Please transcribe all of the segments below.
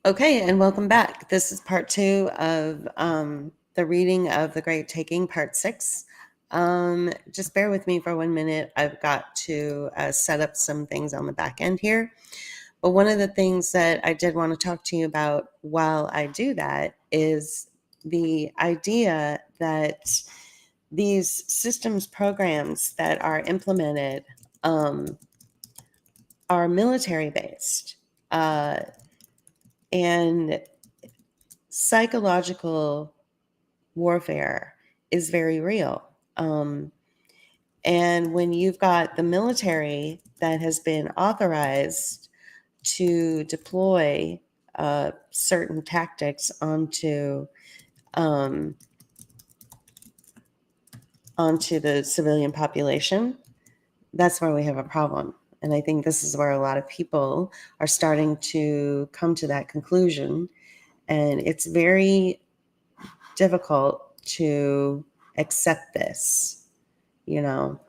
Okay, and welcome back. This is part 2 of the reading of The Great Taking, part 6. Just bear with me for 1 minute. I've got to set up some things on the back end here. But one of the things that I did want to talk to you about while I do that is the idea that these systems programs that are implemented are military based. And psychological warfare is very real. And when you've got the military that has been authorized to deploy certain tactics onto the civilian population, that's where we have a problem. And I think this is where a lot of people are starting to come to that conclusion. And it's very difficult to accept this, when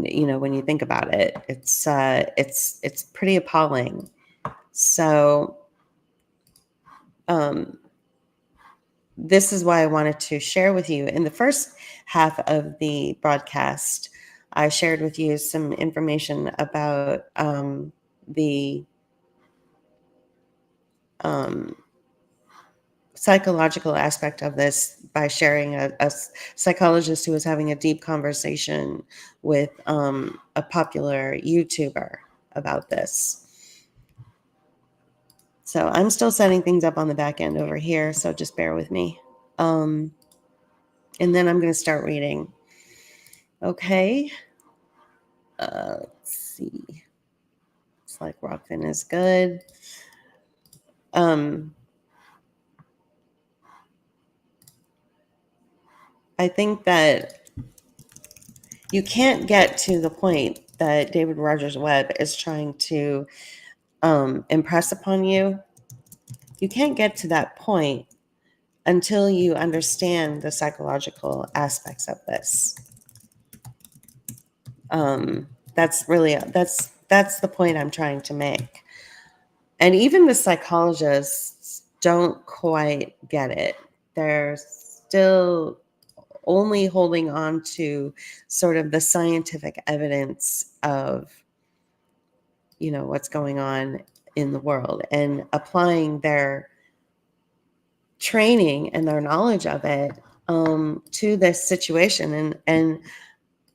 you think about it. It's pretty appalling. So this is why I wanted to share with you. In the first half of the broadcast, I shared with you some information about the psychological aspect of this by sharing a psychologist who was having a deep conversation with a popular YouTuber about this. So I'm still setting things up on the back end over here, so just bear with me. And then I'm going to start reading. Okay. Let's see. It's like Rockfin is good. I think that you can't get to the point that David Rogers Webb is trying to impress upon you. You can't get to that point until you understand the psychological aspects of this. That's the point I'm trying to make. And even the psychologists don't quite get it. They're still only holding on to sort of the scientific evidence of, what's going on in the world and applying their training and their knowledge of it to this situation. And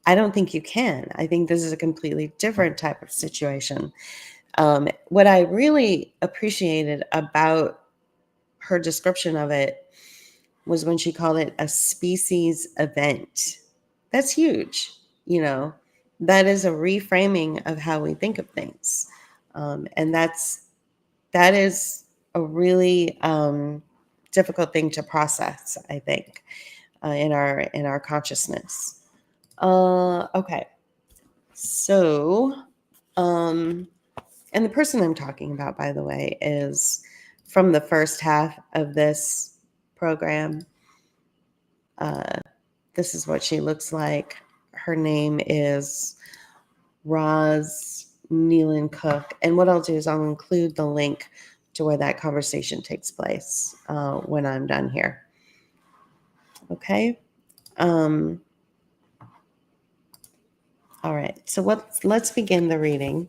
I don't think you can. I think this is a completely different type of situation. What I really appreciated about her description of it was when she called it a species event. That's huge. That is a reframing of how we think of things. And that is a really difficult thing to process, I think, in our consciousness. Okay. So, and the person I'm talking about, by the way, is from the first half of this program. This is what she looks like. Her name is Roz Nealon Cook. And what I'll do is I'll include the link to where that conversation takes place when I'm done here. Okay. All right. So let's begin the reading.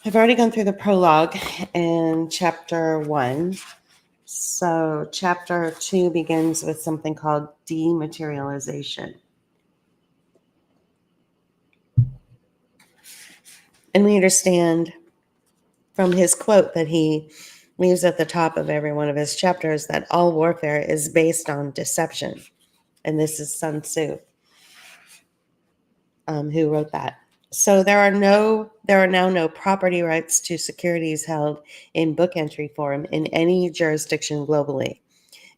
I've already gone through the prologue in chapter 1. So chapter 2 begins with something called dematerialization. And we understand from his quote that he leaves at the top of every one of his chapters that all warfare is based on deception. And this is Sun Tzu, who wrote that. So there are now no property rights to securities held in book entry form in any jurisdiction globally.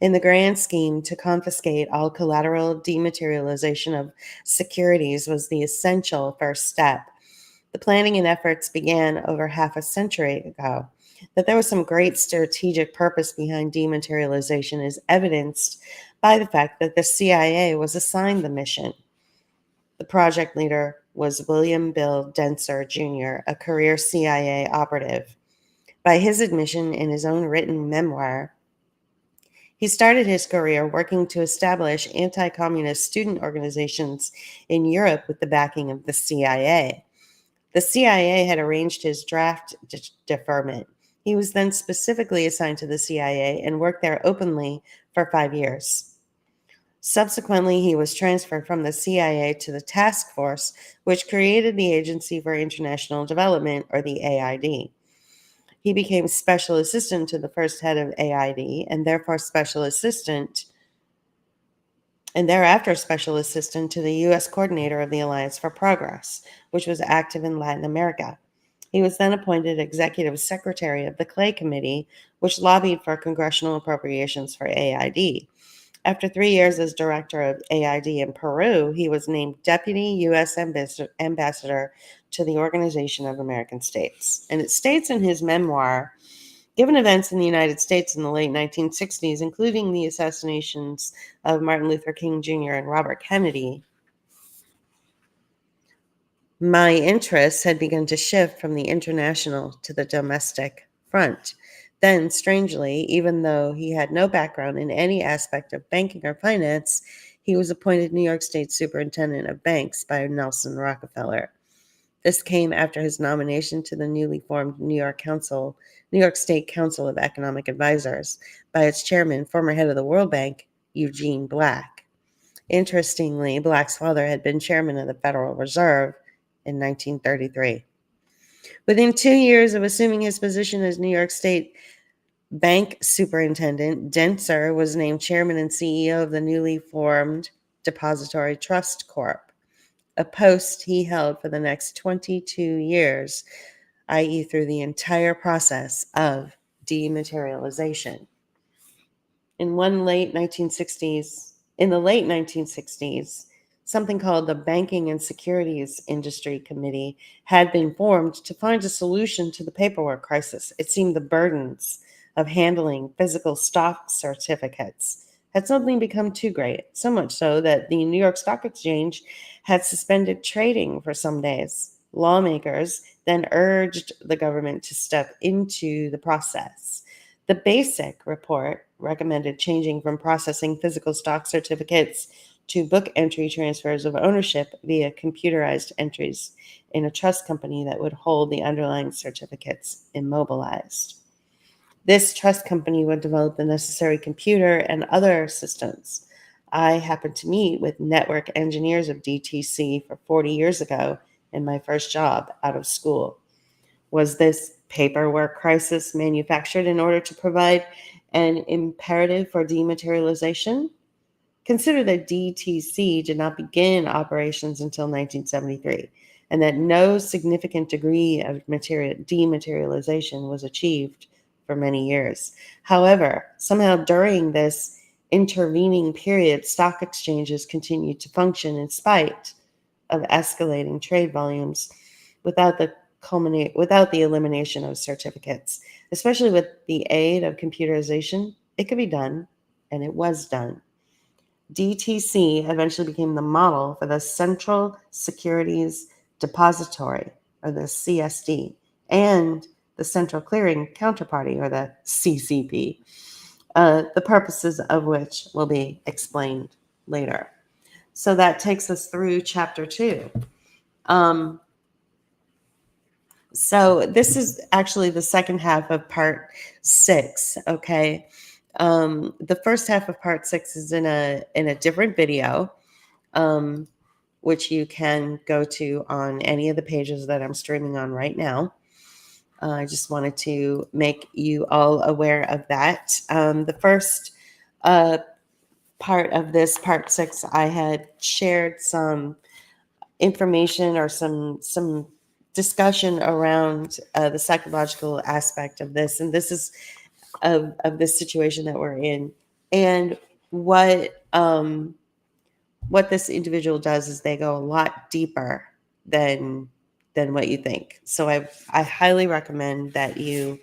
In the grand scheme, to confiscate all collateral dematerialization of securities was the essential first step. The planning and efforts began over half a century ago. That there was some great strategic purpose behind dematerialization is evidenced by the fact that the CIA was assigned the mission. The project leader was William Bill Denser Jr., a career CIA operative. By his admission in his own written memoir, he started his career working to establish anti-communist student organizations in Europe with the backing of the CIA. The CIA had arranged his draft deferment. He was then specifically assigned to the CIA and worked there openly for 5 years. Subsequently, he was transferred from the CIA to the task force, which created the Agency for International Development, or the AID. He became special assistant to the first head of AID, and therefore special assistant, and thereafter special assistant to the U.S. coordinator of the Alliance for Progress, which was active in Latin America. He was then appointed executive secretary of the Clay Committee, which lobbied for congressional appropriations for AID. After 3 years as director of AID in Peru, he was named deputy U.S. ambassador to the Organization of American States. And it states in his memoir, given events in the United States in the late 1960s, including the assassinations of Martin Luther King Jr. and Robert Kennedy, my interests had begun to shift from the international to the domestic front. Then, strangely, even though he had no background in any aspect of banking or finance, he was appointed New York State Superintendent of Banks by Nelson Rockefeller. This came after his nomination to the newly formed New York State Council of Economic Advisors by its chairman, former head of the World Bank, Eugene Black. Interestingly, Black's father had been chairman of the Federal Reserve in 1933. Within 2 years of assuming his position as New York State Bank Superintendent, Denser was named chairman and CEO of the newly formed Depository Trust Corp., a post he held for the next 22 years, i.e., through the entire process of dematerialization. In the late 1960s, something called the Banking and Securities Industry Committee had been formed to find a solution to the paperwork crisis. It seemed the burdens of handling physical stock certificates had suddenly become too great, so much so that the New York Stock Exchange had suspended trading for some days. Lawmakers then urged the government to step into the process. The Basic Report recommended changing from processing physical stock certificates to book entry transfers of ownership via computerized entries in a trust company that would hold the underlying certificates immobilized. This trust company would develop the necessary computer and other systems. I happened to meet with network engineers of DTC for 40 years ago in my first job out of school. Was this paperwork crisis manufactured in order to provide an imperative for dematerialization? Consider that DTC did not begin operations until 1973, and that no significant degree of dematerialization was achieved for many years. However, somehow during this intervening period, stock exchanges continued to function in spite of escalating trade volumes without the elimination of certificates. Especially with the aid of computerization, it could be done, and it was done. DTC eventually became the model for the Central Securities Depository, or the CSD, and the Central Clearing Counterparty, or the CCP, the purposes of which will be explained later. So that takes us through chapter 2. So this is actually the second half of part 6, okay? The first half of part 6 is in a different video, which you can go to on any of the pages that I'm streaming on right now. I just wanted to make you all aware of that. The first part of this, part 6, I had shared some information or some discussion around the psychological aspect of this, and this is of this situation that we're in. And what this individual does is they go a lot deeper than what you think. So I highly recommend that you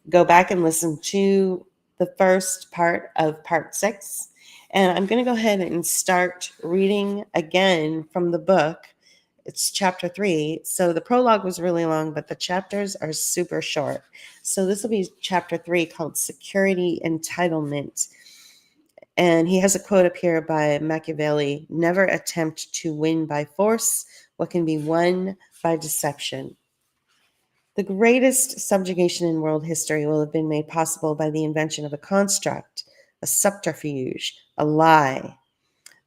go back and listen to the first part of part 6. And I'm going to go ahead and start reading again from the book. It's chapter 3. So the prologue was really long, but the chapters are super short. So this will be chapter 3, called Security Entitlement. And he has a quote up here by Machiavelli: "Never attempt to win by force what can be won by deception." The greatest subjugation in world history will have been made possible by the invention of a construct, a subterfuge, a lie.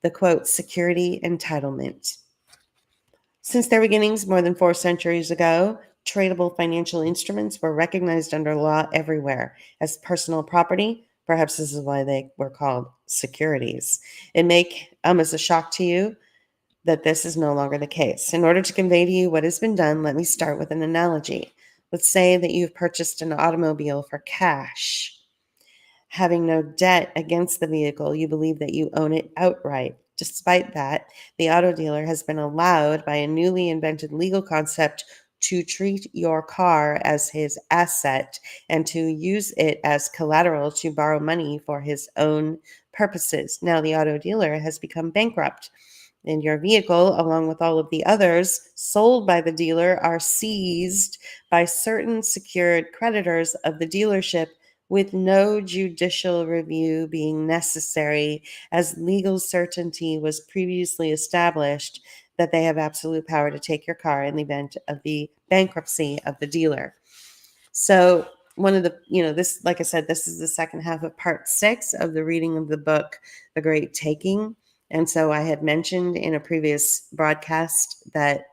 The quote, security entitlement. Since their beginnings more than 4 centuries ago, tradable financial instruments were recognized under law everywhere as personal property. Perhaps this is why they were called securities. It may come as a shock to you that this is no longer the case. In order to convey to you what has been done, let me start with an analogy. Let's say that you've purchased an automobile for cash. Having no debt against the vehicle, you believe that you own it outright. Despite that, the auto dealer has been allowed by a newly invented legal concept to treat your car as his asset and to use it as collateral to borrow money for his own purposes. Now the auto dealer has become bankrupt, and your vehicle, along with all of the others sold by the dealer, are seized by certain secured creditors of the dealership with no judicial review being necessary, as legal certainty was previously established that they have absolute power to take your car in the event of the bankruptcy of the dealer. So one of the, this, like I said, this is the second half of part 6 of the reading of the book, The Great Taking. And so I had mentioned in a previous broadcast that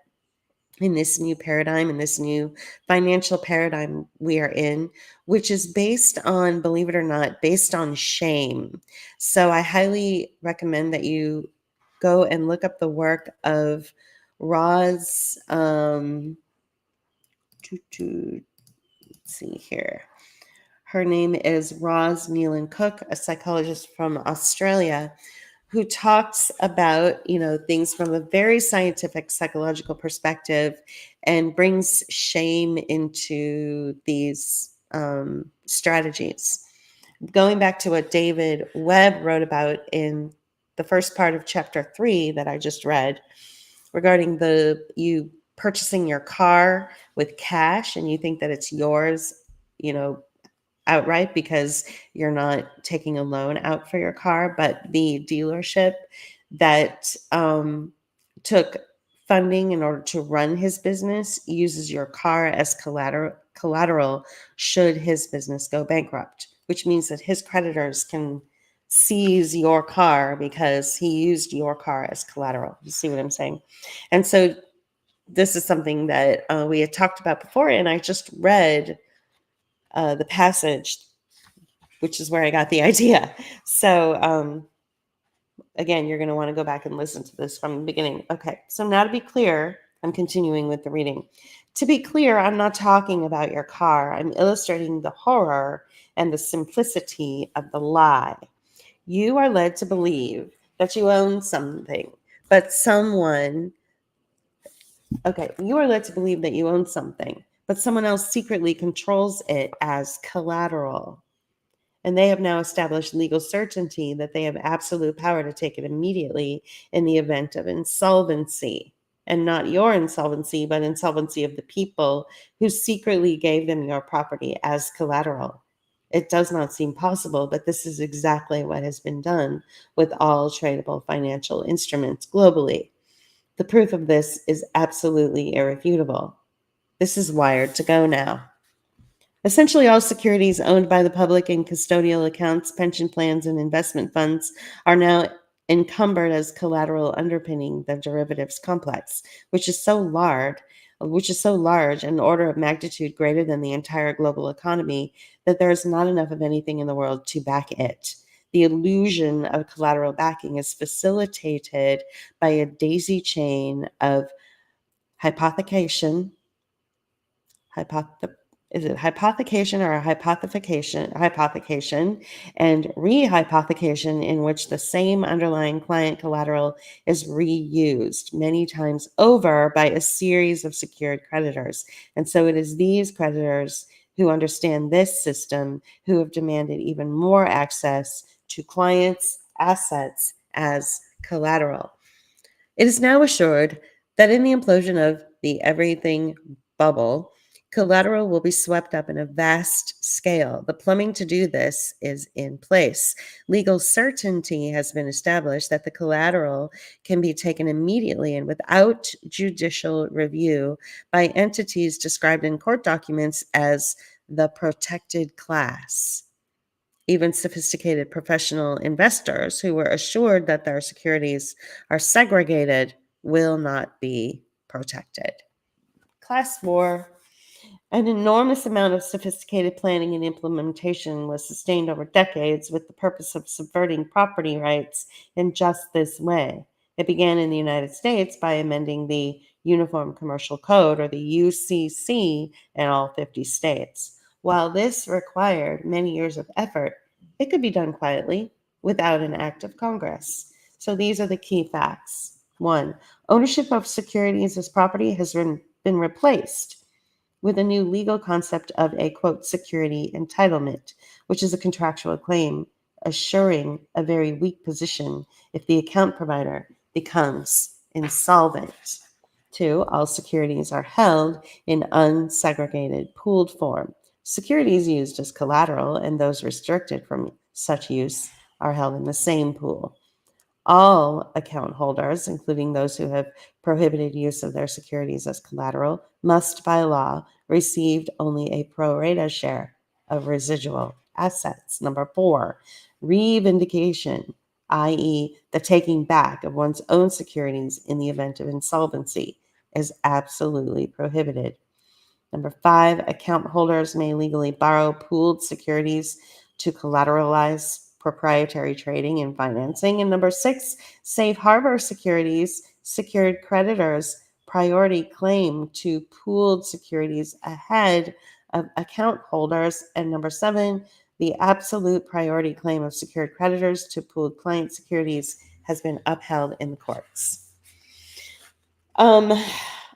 in this new paradigm, in this new financial paradigm we are in, which is based on, believe it or not, based on shame. So I highly recommend that you go and look up the work of Roz, let's see here. Her name is Roz Nealon Cook, a psychologist from Australia, who talks about, things from a very scientific psychological perspective and brings shame into these strategies. Going back to what David Webb wrote about in the first part of chapter 3 that I just read, regarding you purchasing your car with cash and you think that it's yours, outright because you're not taking a loan out for your car, but the dealership that took funding in order to run his business uses your car as collateral should his business go bankrupt, which means that his creditors can seize your car because he used your car as collateral. You see what I'm saying? And so this is something that we had talked about before, and I just read the passage, which is where I got the idea. So again, you're going to want to go back and listen to this from the beginning. Okay, so now to be clear, I'm continuing with the reading. To be clear, I'm not talking about your car. I'm illustrating the horror and the simplicity of the lie. You are led to believe that you own something, but you are led to believe that you own something, but someone else secretly controls it as collateral. And they have now established legal certainty that they have absolute power to take it immediately in the event of insolvency. And not your insolvency, but insolvency of the people who secretly gave them your property as collateral. It does not seem possible, but this is exactly what has been done with all tradable financial instruments globally. The proof of this is absolutely irrefutable. This is wired to go now. Essentially, all securities owned by the public in custodial accounts, pension plans, and investment funds are now encumbered as collateral underpinning the derivatives complex, which is so large, an order of magnitude greater than the entire global economy, that there is not enough of anything in the world to back it. The illusion of collateral backing is facilitated by a daisy chain of hypothecation, is it hypothecation or a hypothecation and rehypothecation, in which the same underlying client collateral is reused many times over by a series of secured creditors. And so it is these creditors who understand this system who have demanded even more access to clients' assets as collateral. It is now assured that in the implosion of the everything bubble, collateral will be swept up in a vast scale. The plumbing to do this is in place. Legal certainty has been established that the collateral can be taken immediately and without judicial review by entities described in court documents as the protected class. Even sophisticated professional investors who were assured that their securities are segregated will not be protected. Class 4. An enormous amount of sophisticated planning and implementation was sustained over decades with the purpose of subverting property rights in just this way. It began in the United States by amending the Uniform Commercial Code, or the UCC, in all 50 states. While this required many years of effort, it could be done quietly without an act of Congress. So these are the key facts. 1. Ownership of securities as property has been replaced with a new legal concept of a, quote, security entitlement, which is a contractual claim assuring a very weak position if the account provider becomes insolvent. 2, all securities are held in unsegregated pooled form. Securities used as collateral and those restricted from such use are held in the same pool. All account holders, including those who have prohibited use of their securities as collateral, must by law receive only a pro rata share of residual assets. Number 4, revindication, i.e., the taking back of one's own securities in the event of insolvency, is absolutely prohibited. Number 5, account holders may legally borrow pooled securities to collateralize proprietary trading and financing. And number 6, safe harbor securities, secured creditors priority claim to pooled securities ahead of account holders. And number 7, the absolute priority claim of secured creditors to pooled client securities has been upheld in the courts.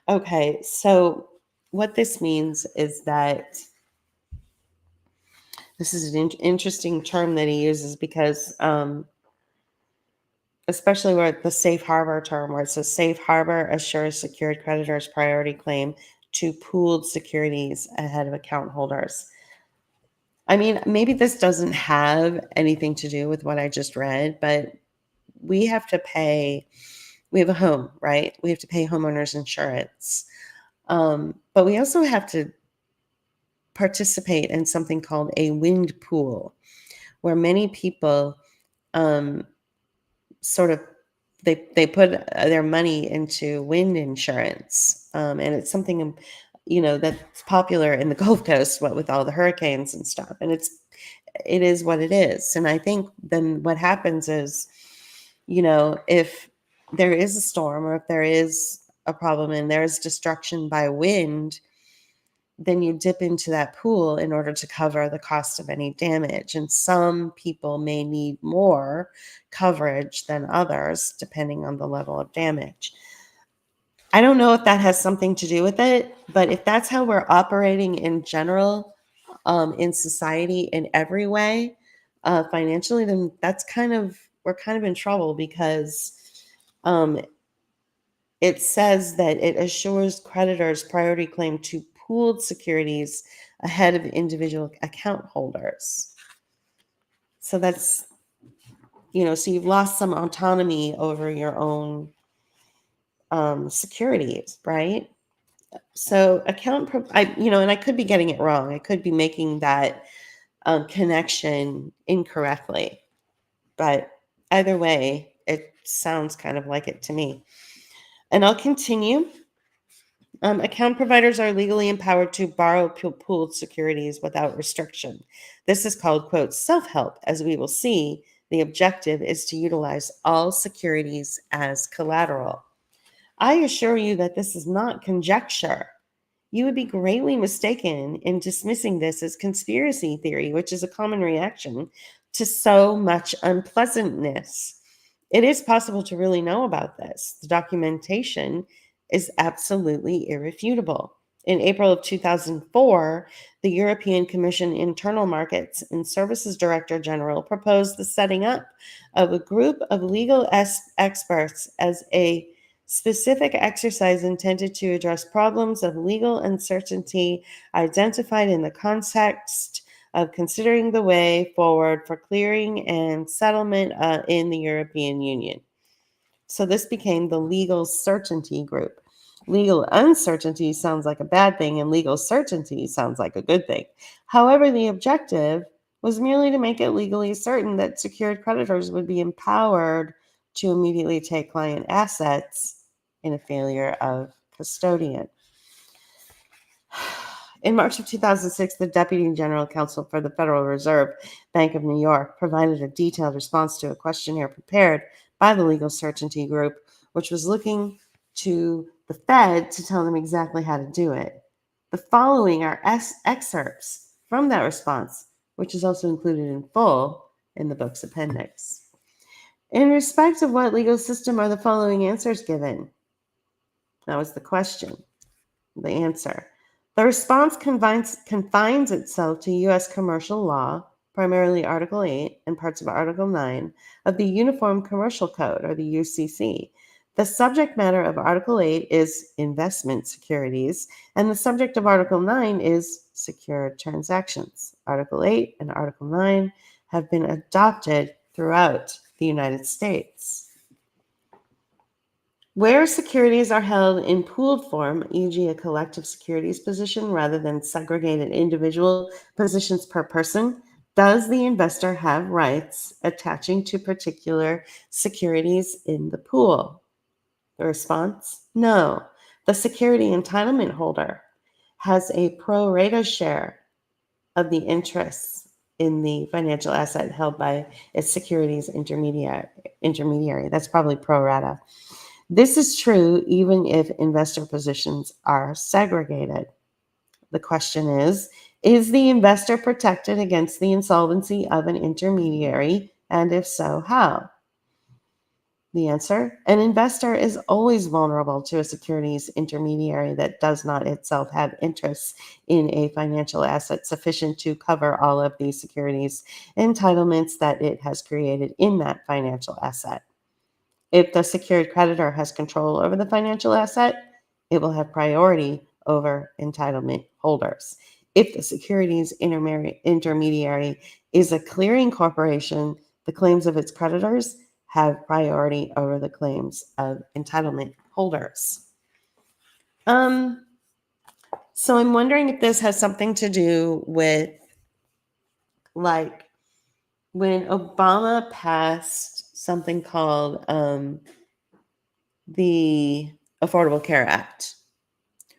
Okay, so what this means is that this is an interesting term that he uses because especially where the safe harbor term, where it says safe harbor assures secured creditors priority claim to pooled securities ahead of account holders. I mean, maybe this doesn't have anything to do with what I just read, but we have a home, right? We have to pay homeowners insurance. But we also have to participate in something called a wind pool, where many people sort of they put their money into wind insurance, and it's something that's popular in the Gulf Coast, what with all the hurricanes and stuff, and it is what it is. And I think then what happens is, if there is a storm or if there is a problem and there's destruction by wind, then you dip into that pool in order to cover the cost of any damage. And some people may need more coverage than others, depending on the level of damage. I don't know if that has something to do with it, but if that's how we're operating in general, in society in every way, financially, then we're kind of in trouble, because it says that it assures creditors priority claim to pooled securities ahead of individual account holders. So that's, so you've lost some autonomy over your own securities, right? So and I could be getting it wrong. I could be making that connection incorrectly, but either way, it sounds kind of like it to me. And I'll continue. Account providers are legally empowered to borrow pooled securities without restriction. This is called, quote, self-help. As we will see, the objective is to utilize all securities as collateral. I assure you that this is not conjecture. You would be greatly mistaken in dismissing this as conspiracy theory, which is a common reaction to so much unpleasantness. It is possible to really know about this. The documentation is absolutely irrefutable. In April of 2004, the European Commission Internal Markets and Services Director General proposed the setting up of a group of legal experts as a specific exercise intended to address problems of legal uncertainty identified in the context of considering the way forward for clearing and settlement in the European Union. So this became the legal certainty group. Legal uncertainty sounds like a bad thing, and legal certainty sounds like a good thing. However, the objective was merely to make it legally certain that secured creditors would be empowered to immediately take client assets in a failure of custodian. In March of 2006, the Deputy General Counsel for the Federal Reserve Bank of New York provided a detailed response to a questionnaire prepared by the Legal Certainty Group, which was looking to the Fed to tell them exactly how to do it. The following are excerpts from that response, which is also included in full in the book's appendix. In respect of what legal system are the following answers given? That was the question. The answer. The response confines itself to U.S. commercial law, primarily Article 8 and parts of Article 9 of the Uniform Commercial Code, or the UCC. The subject matter of Article 8 is investment securities, and the subject of Article 9 is secured transactions. Article 8 and Article 9 have been adopted throughout the United States. Where securities are held in pooled form, e.g. a collective securities position rather than segregated individual positions per person, does the investor have rights attaching to particular securities in the pool? The response, no. The security entitlement holder has a pro rata share of the interests in the financial asset held by its securities intermediary. That's probably pro rata. This is true even if investor positions are segregated. The question is the investor protected against the insolvency of an intermediary, and if so, how? The answer, an investor is always vulnerable to a securities intermediary that does not itself have interests in a financial asset sufficient to cover all of the securities entitlements that it has created in that financial asset. If the secured creditor has control over the financial asset, it will have priority over entitlement holders. If the securities intermediary is a clearing corporation, the claims of its creditors have priority over the claims of entitlement holders. So I'm wondering if this has something to do with, like, when Obama passed something called the Affordable Care Act,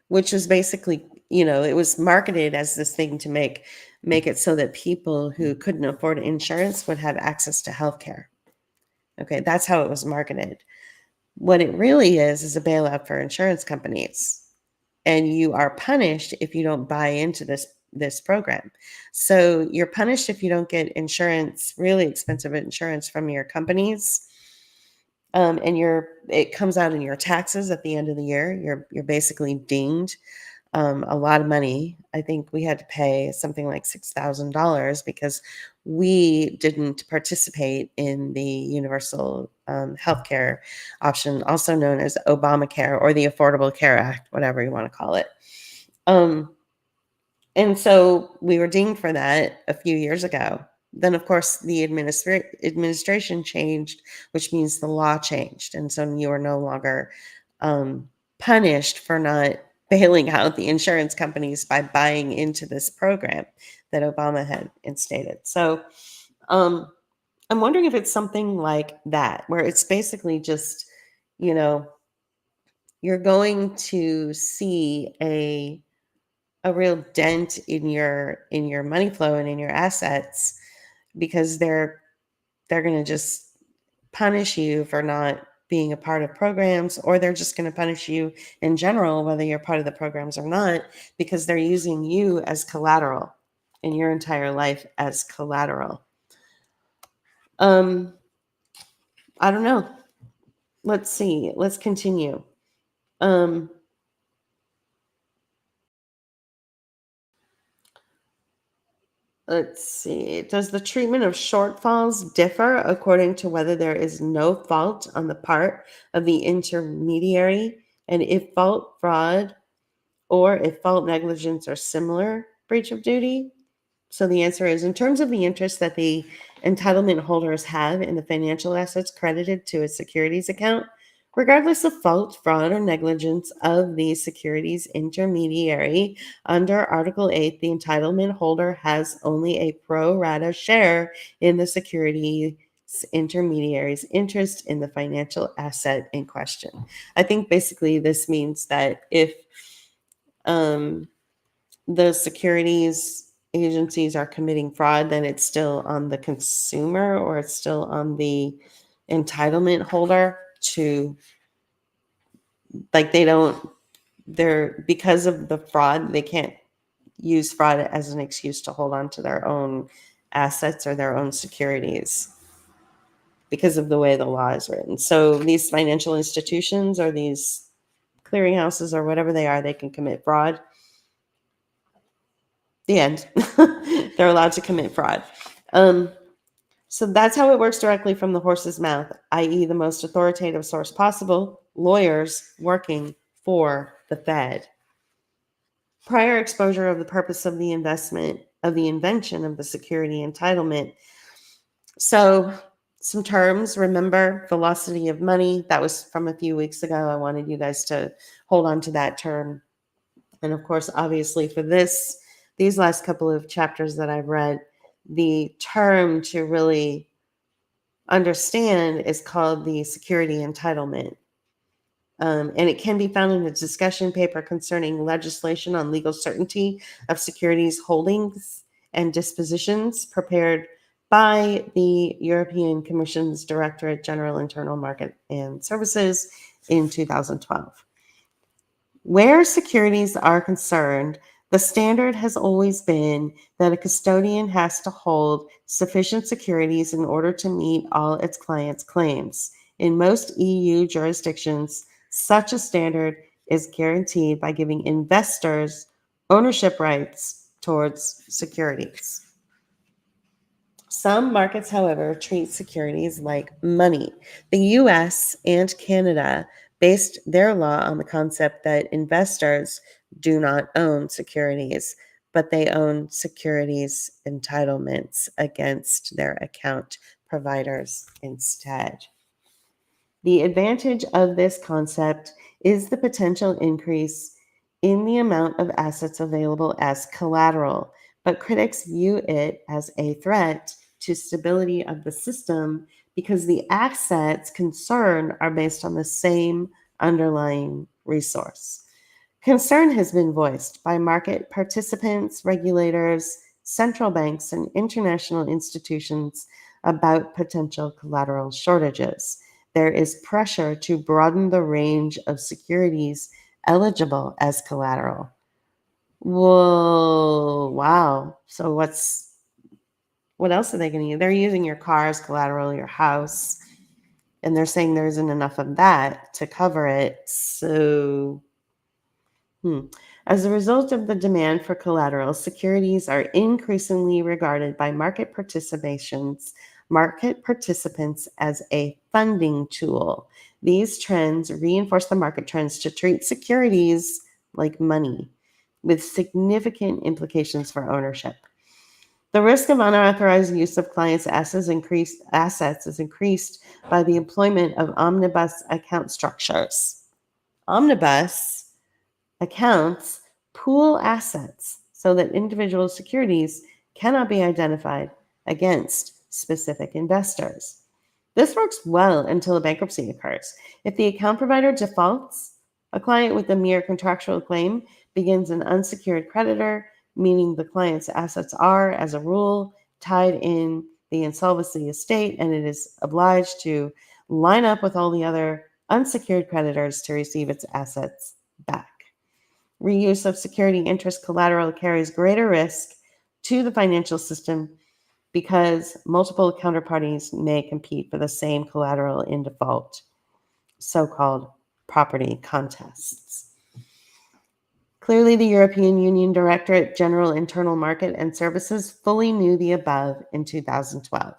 which was basically, it was marketed as this thing to make it so that people who couldn't afford insurance would have access to health care. Okay, that's how it was marketed. What it really is a bailout for insurance companies. And you are punished if you don't buy into this program. So you're punished if you don't get insurance, really expensive insurance from your companies. And it comes out in your taxes at the end of the year. You're basically dinged a lot of money. I think we had to pay something like $6,000 because we didn't participate in the universal healthcare option, also known as Obamacare or the Affordable Care Act, whatever you want to call it. And so we were dinged for that a few years ago. Then, of course, the administration changed, which means the law changed. And so you are no longer punished for not bailing out the insurance companies by buying into this program that Obama had instated. So I'm wondering if it's something like that, where it's basically just, you're going to see a real dent in your money flow and in your assets, because they're going to just punish you for not being a part of programs, or they're just going to punish you in general, whether you're part of the programs or not, because they're using you as collateral in your entire life as collateral. I don't know. Let's see. Let's continue. Let's see. Does the treatment of shortfalls differ according to whether there is no fault on the part of the intermediary, and if fault, fraud, or if fault, negligence, or similar breach of duty? So the answer is, in terms of the interest that the entitlement holders have in the financial assets credited to a securities account, regardless of fault, fraud, or negligence of the securities intermediary, under Article 8, the entitlement holder has only a pro rata share in the securities intermediary's interest in the financial asset in question. I think basically this means that if um, the securities agencies are committing fraud, then it's still on the consumer, or it's still on the entitlement holder to, like, they're, because of the fraud, they can't use fraud as an excuse to hold on to their own assets or their own securities because of the way the law is written. So these financial institutions or these clearinghouses or whatever they are, they can commit fraud. The end. They're allowed to commit fraud. So that's how it works directly from the horse's mouth, i.e., the most authoritative source possible, lawyers working for the Fed. Prior exposure of the purpose of the investment, of the invention of the security entitlement. So some terms, remember, velocity of money. That was from a few weeks ago. I wanted you guys to hold on to that term. And of course, obviously for these last couple of chapters that I've read, the term to really understand is called the security entitlement. And it can be found in a discussion paper concerning legislation on legal certainty of securities holdings and dispositions, prepared by the European Commission's Directorate General Internal Market and Services in 2012. Where securities are concerned, the standard has always been that a custodian has to hold sufficient securities in order to meet all its clients' claims. In most EU jurisdictions, such a standard is guaranteed by giving investors ownership rights towards securities. Some markets, however, treat securities like money. The US and Canada based their law on the concept that investors do not own securities, but they own securities entitlements against their account providers instead. The advantage of this concept is the potential increase in the amount of assets available as collateral, but critics view it as a threat to stability of the system because the assets concerned are based on the same underlying resource. Concern has been voiced by market participants, regulators, central banks, and international institutions about potential collateral shortages. There is pressure to broaden the range of securities eligible as collateral. Whoa, wow. So what else are they going to use? They're using your car as collateral, your house, and they're saying there isn't enough of that to cover it. So, as a result of the demand for collateral, securities are increasingly regarded by market participants as a funding tool. These trends reinforce the market trends to treat securities like money, with significant implications for ownership. The risk of unauthorized use of clients' assets is increased by the employment of omnibus account structures. Omnibus accounts pool assets so that individual securities cannot be identified against specific investors. This works well until a bankruptcy occurs. If the account provider defaults, a client with a mere contractual claim begins an unsecured creditor, meaning the client's assets are, as a rule, tied in the insolvency estate, and it is obliged to line up with all the other unsecured creditors to receive its assets back. Reuse of security interest collateral carries greater risk to the financial system because multiple counterparties may compete for the same collateral in default, so-called property contests. Clearly, the European Union Directorate General Internal Market and Services fully knew the above in 2012.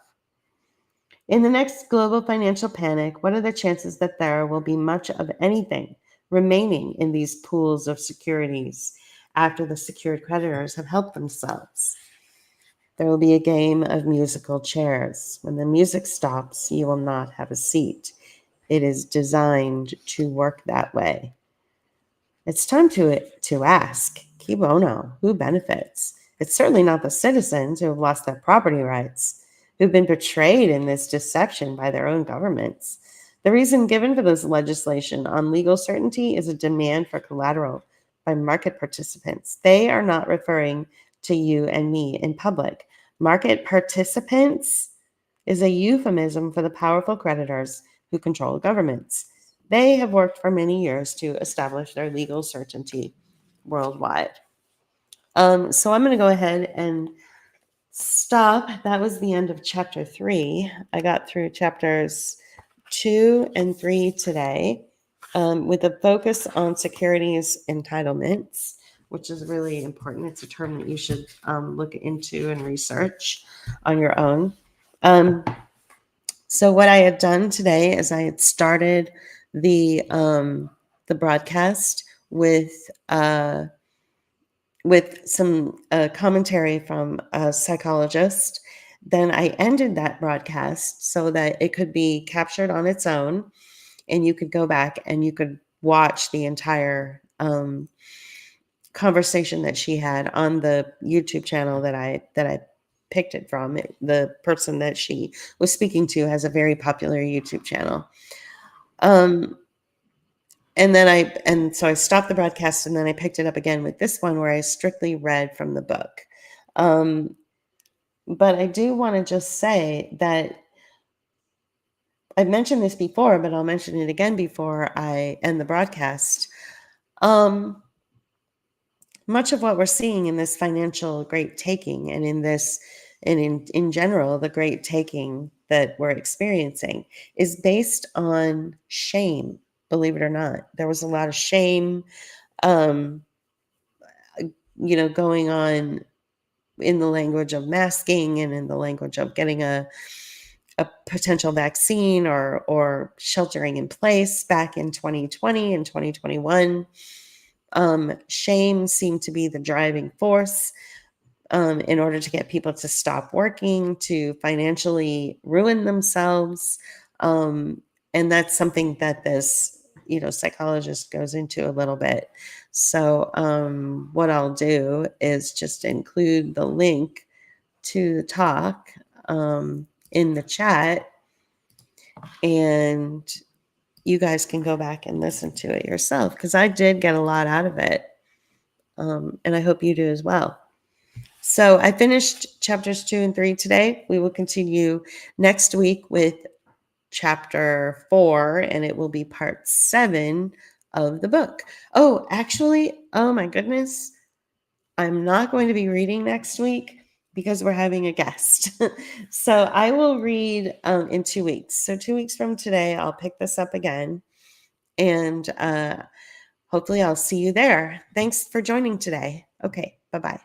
In the next global financial panic, what are the chances that there will be much of anything remaining in these pools of securities after the secured creditors have helped themselves? There will be a game of musical chairs. When the music stops, you will not have a seat. It is designed to work that way. It's time to ask, qui bono, who benefits? It's certainly not the citizens who have lost their property rights, who've been betrayed in this deception by their own governments. The reason given for this legislation on legal certainty is a demand for collateral by market participants. They are not referring to you and me in public. Market participants is a euphemism for the powerful creditors who control governments. They have worked for many years to establish their legal certainty worldwide. So I'm going to go ahead and stop. That was the end of chapter 3. I got through chapters 2 and 3 today, with a focus on securities entitlements, which is really important. It's a term that you should look into and research on your own. So what I had done today is I had started the broadcast with some commentary from a psychologist. Then I ended that broadcast so that it could be captured on its own, and you could go back and you could watch the entire conversation that she had on the YouTube channel that I picked it from. The person that she was speaking to has a very popular YouTube channel. And so I stopped the broadcast, and then I picked it up again with this one where I strictly read from the book. But I do want to just say that I've mentioned this before, but I'll mention it again before I end the broadcast. Much of what we're seeing in this financial great taking and in general, the great taking that we're experiencing is based on shame, believe it or not. There was a lot of shame, going on in the language of masking and in the language of getting a potential vaccine or sheltering in place back in 2020 and 2021. Shame seemed to be the driving force in order to get people to stop working, to financially ruin themselves. And that's something that this, psychologist goes into a little bit. So what I'll do is just include the link to the talk in the chat, and you guys can go back and listen to it yourself, because I did get a lot out of it. And I hope you do as well. So I finished chapters 2 and 3 today. We will continue next week with chapter 4, and it will be part 7 of the book. Oh, actually, oh my goodness, I'm not going to be reading next week because we're having a guest. So I will read in 2 weeks. So 2 weeks from today, I'll pick this up again, and hopefully I'll see you there. Thanks for joining today. Okay, bye-bye.